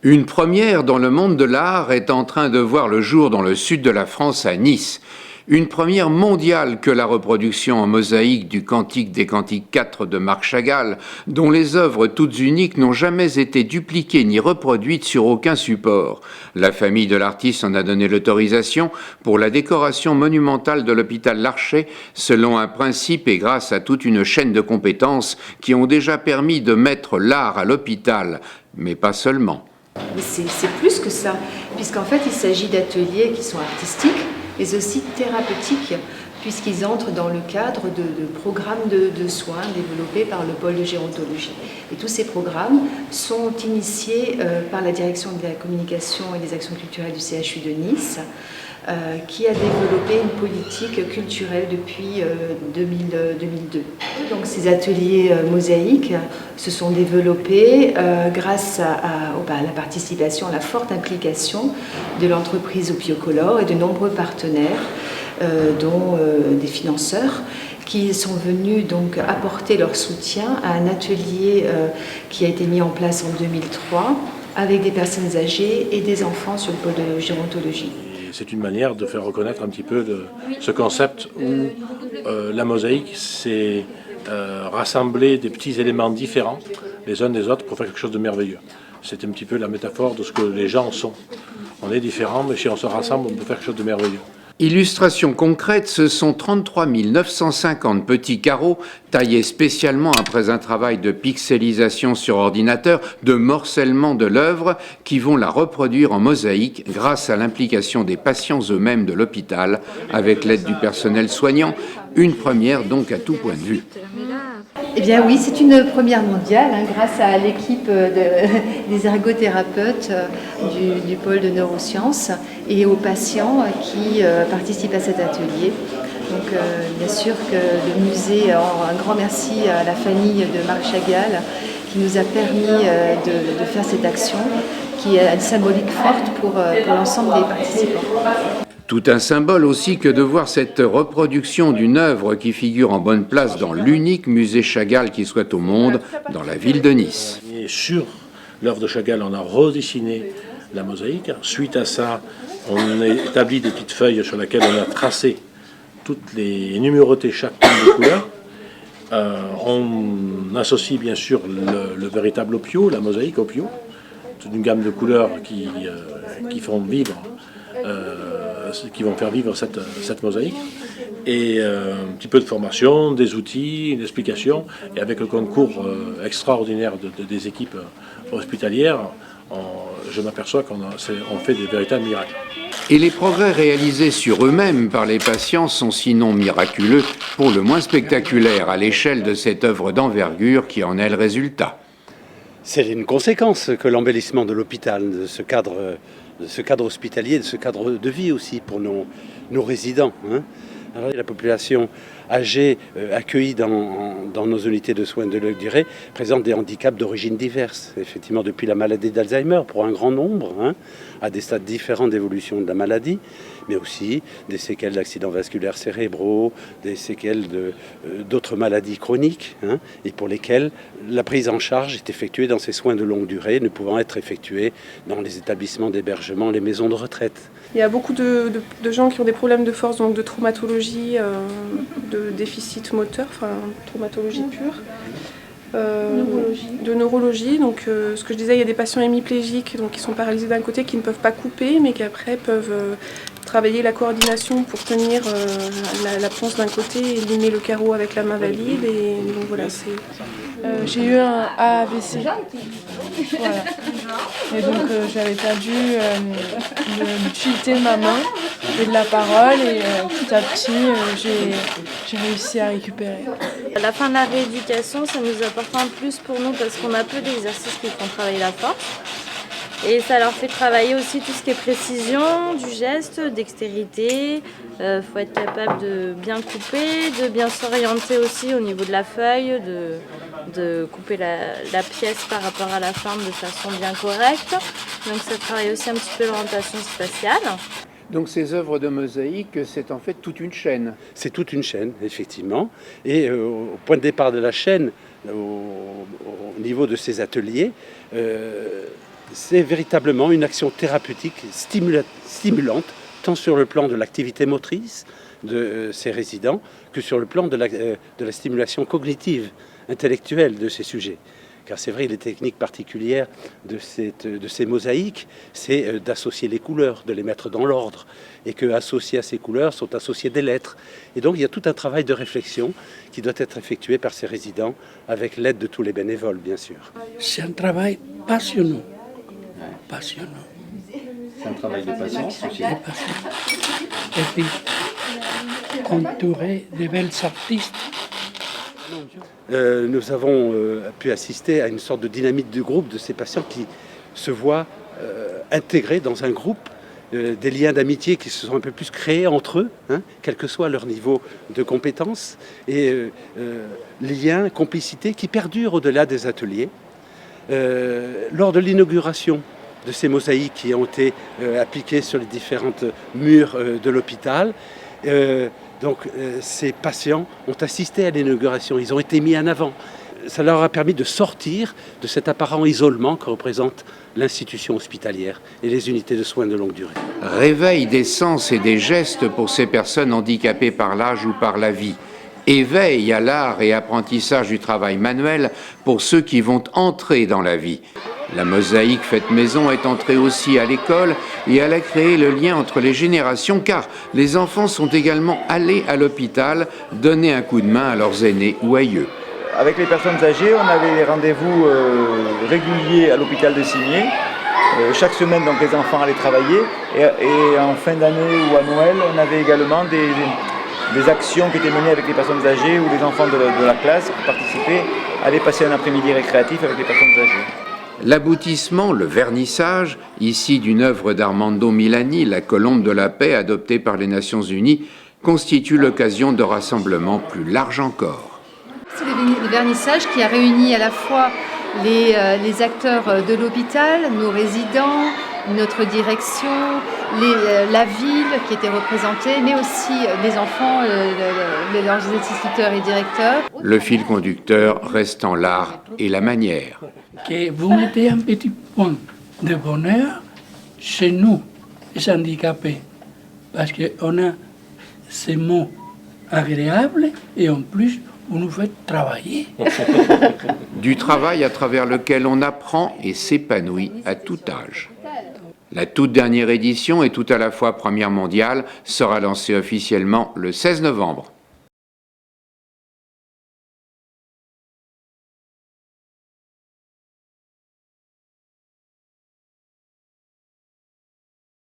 Une première dans le monde de l'art est en train de voir le jour dans le sud de la France, à Nice. Une première mondiale que la reproduction en mosaïque du Cantique des Cantiques 4 de Marc Chagall, dont les œuvres toutes uniques n'ont jamais été dupliquées ni reproduites sur aucun support. La famille de l'artiste en a donné l'autorisation pour la décoration monumentale de l'hôpital Larcher, selon un principe et grâce à toute une chaîne de compétences qui ont déjà permis de mettre l'art à l'hôpital, mais pas seulement. Mais c'est plus que ça, puisqu'en fait il s'agit d'ateliers qui sont artistiques, mais aussi thérapeutiques, puisqu'ils entrent dans le cadre de programmes de soins développés par le pôle de gérontologie. Et tous ces programmes sont initiés par la direction de la communication et des actions culturelles du CHU de Nice, qui a développé une politique culturelle depuis 2002. Donc ces ateliers mosaïques se sont développés grâce à la participation, à la forte implication de l'entreprise Opiocolor et de nombreux partenaires, dont des financeurs, qui sont venus donc apporter leur soutien à un atelier qui a été mis en place en 2003 avec des personnes âgées et des enfants sur le pôle de gérontologie. C'est une manière de faire reconnaître un petit peu ce concept où la mosaïque, c'est rassembler des petits éléments différents les uns des autres pour faire quelque chose de merveilleux. C'est un petit peu la métaphore de ce que les gens sont. On est différents, mais si on se rassemble, on peut faire quelque chose de merveilleux. Illustration concrète, ce sont 33 950 petits carreaux taillés spécialement après un travail de pixelisation sur ordinateur, de morcellement de l'œuvre, qui vont la reproduire en mosaïque grâce à l'implication des patients eux-mêmes de l'hôpital, avec l'aide du personnel soignant, une première donc à tout point de vue. Eh bien oui, c'est une première mondiale grâce à l'équipe des ergothérapeutes du pôle de neurosciences et aux patients qui participent à cet atelier. Donc bien sûr que le musée, un grand merci à la famille de Marc Chagall qui nous a permis de faire cette action qui a une symbolique forte pour l'ensemble des participants. Tout un symbole aussi que de voir cette reproduction d'une œuvre qui figure en bonne place dans l'unique musée Chagall qui soit au monde, dans la ville de Nice. Et sur l'œuvre de Chagall, on a redessiné la mosaïque. Suite à ça, on a établi des petites feuilles sur lesquelles on a tracé toutes les numéroté chaque de couleur. On associe bien sûr le véritable opio, la mosaïque opio, toute une gamme de couleurs qui font vivre qui vont faire vivre cette mosaïque, et un petit peu de formation, des outils, une explication, et avec le concours extraordinaire des équipes hospitalières, je m'aperçois qu'on fait des véritables miracles. Et les progrès réalisés sur eux-mêmes par les patients sont sinon miraculeux, pour le moins spectaculaires à l'échelle de cette œuvre d'envergure qui en est le résultat. C'est une conséquence que l'embellissement de l'hôpital, de ce cadre hospitalier, de ce cadre de vie aussi pour nos résidents. Alors, la population âgée accueillie dans nos unités de soins de longue durée présente des handicaps d'origine diverses. Effectivement, depuis la maladie d'Alzheimer, pour un grand nombre, à des stades différents d'évolution de la maladie, mais aussi des séquelles d'accidents vasculaires cérébraux, des séquelles d'autres maladies chroniques, et pour lesquelles la prise en charge est effectuée dans ces soins de longue durée, ne pouvant être effectuée dans les établissements d'hébergement, les maisons de retraite. Il y a beaucoup de gens qui ont des problèmes de force, donc de traumatologie, de déficit moteur, enfin traumatologie pure. De neurologie, donc ce que je disais, il y a des patients hémiplégiques, donc qui sont paralysés d'un côté, qui ne peuvent pas couper, mais qui après peuvent travailler la coordination pour tenir la ponce d'un côté et limer le carreau avec la main valide. Et donc voilà, j'ai eu un AVC. Voilà. Et donc j'avais perdu l'utilité de ma main et de la parole, et petit à petit j'ai réussi à récupérer. À la fin de la rééducation, ça nous apporte un plus pour nous parce qu'on a peu d'exercices qui font travailler la force. Et ça leur fait travailler aussi tout ce qui est précision du geste, dextérité. Faut être capable de bien couper, de bien s'orienter aussi au niveau de la feuille, de couper la pièce par rapport à la forme de façon bien correcte. Donc ça travaille aussi un petit peu l'orientation spatiale. Donc ces œuvres de mosaïque, c'est en fait toute une chaîne. C'est toute une chaîne, effectivement. Et au point de départ de la chaîne, au niveau de ces ateliers, c'est véritablement une action thérapeutique stimulante, tant sur le plan de l'activité motrice de ces résidents que sur le plan de la stimulation cognitive, intellectuelle de ces sujets. Car c'est vrai, les techniques particulières de ces mosaïques, c'est d'associer les couleurs, de les mettre dans l'ordre, et qu'associées à ces couleurs sont associées des lettres. Et donc il y a tout un travail de réflexion qui doit être effectué par ces résidents, avec l'aide de tous les bénévoles, bien sûr. C'est un travail passionnant. Passionnant. C'est un travail de patience aussi. Et puis, entouré de belles artistes. Nous avons pu assister à une sorte de dynamique du groupe de ces patients qui se voient intégrés dans un groupe, des liens d'amitié qui se sont un peu plus créés entre eux, hein, quel que soit leur niveau de compétence, et liens, complicité qui perdurent au-delà des ateliers. Lors de l'inauguration de ces mosaïques qui ont été appliquées sur les différents murs de l'hôpital, donc ces patients ont assisté à l'inauguration, ils ont été mis en avant. Ça leur a permis de sortir de cet apparent isolement que représente l'institution hospitalière et les unités de soins de longue durée. Réveil des sens et des gestes pour ces personnes handicapées par l'âge ou par la vie. Éveil à l'art et apprentissage du travail manuel pour ceux qui vont entrer dans la vie. La mosaïque faite maison est entrée aussi à l'école et elle a créé le lien entre les générations car les enfants sont également allés à l'hôpital donner un coup de main à leurs aînés ou aïeux. Avec les personnes âgées, on avait des rendez-vous réguliers à l'hôpital de Cimiez. Chaque semaine, donc, les enfants allaient travailler et en fin d'année ou à Noël, on avait également des actions qui étaient menées avec les personnes âgées où les enfants de la classe qui participaient allaient passer un après-midi récréatif avec les personnes âgées. L'aboutissement, le vernissage, ici d'une œuvre d'Armando Milani, La Colombe de la Paix, adoptée par les Nations Unies, constitue l'occasion de rassemblements plus larges encore. C'est le vernissage qui a réuni à la fois les acteurs de l'hôpital, nos résidents, notre direction, la ville qui était représentée, mais aussi les enfants, leurs instituteurs et directeurs. Le fil conducteur restant l'art et la manière. Que vous mettez un petit point de bonheur chez nous, les handicapés, parce qu'on a ces mots agréables et en plus, vous nous faites travailler. Du travail à travers lequel on apprend et s'épanouit à tout âge. La toute dernière édition et tout à la fois première mondiale sera lancée officiellement le 16 novembre.